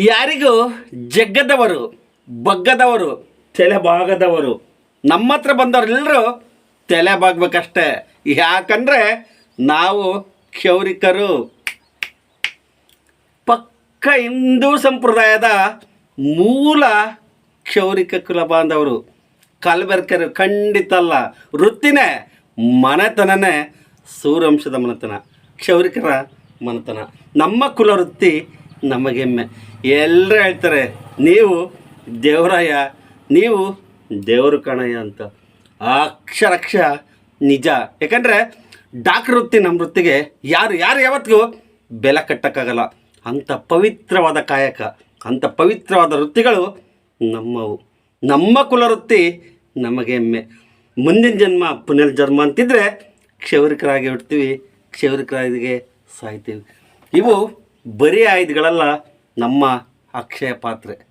ಯಾರಿಗೂ ಜಗ್ಗದವರು ಬಗ್ಗದವರು ತಲೆಬಾಗದವರು ನಮ್ಮ ಹತ್ರ ಬಂದವರೆಲ್ಲರೂ ತಲೆ ಬಾಗಬೇಕಷ್ಟೆ. ಯಾಕಂದರೆ ನಾವು ಕ್ಷೌರಿಕರು. ಪಕ್ಕ ಹಿಂದೂ ಸಂಪ್ರದಾಯದ ಮೂಲ ಕ್ಷೌರಿಕ ಕುಲ ಬಾಂಧವರು. ಕಲಬೆರಕೆರು ಖಂಡಿತ ಅಲ್ಲ. ವೃತ್ತಿನೇ ಮನೆತನನೇ ಸೂರ್ಯವಂಶದ ಮನೆತನ, ಕ್ಷೌರಿಕರ ಮನೆತನ. ನಮ್ಮ ಕುಲ ವೃತ್ತಿ ನಮಗೆಮ್ಮೆ. ಎಲ್ಲರೂ ಹೇಳ್ತಾರೆ ನೀವು ದೇವರಾಯ, ನೀವು ದೇವರು ಕಣಯ್ಯ ಅಂತ. ಅಕ್ಷರಕ್ಷ ನಿಜ. ಯಾಕಂದರೆ ಡಾಕ್ಟ್ರ್ ವೃತ್ತಿ ನಮ್ಮ ವೃತ್ತಿಗೆ ಯಾರು ಯಾವತ್ತಿಗೂ ಬೆಲೆ ಕಟ್ಟೋಕ್ಕಾಗಲ್ಲ. ಅಂಥ ಪವಿತ್ರವಾದ ಕಾಯಕ, ಅಂಥ ಪವಿತ್ರವಾದ ವೃತ್ತಿಗಳು ನಮ್ಮವು. ನಮ್ಮ ಕುಲವೃತ್ತಿ ನಮಗೆ ಹೆಮ್ಮೆ. ಮುಂದಿನ ಜನ್ಮ ಪುನರ್ಜನ್ಮ ಅಂತಿದ್ರೆ ಕ್ಷೌರಿಕರಾಗಿ ಹುಡ್ತೀವಿ, ಕ್ಷೌರಿಕರಾಗಿಗೆ ಸಾಯ್ತೀವಿ. ಇವು ಬರೀ ಆಯುಧಗಳಲ್ಲ, ನಮ್ಮ ಅಕ್ಷಯ ಪಾತ್ರೆ.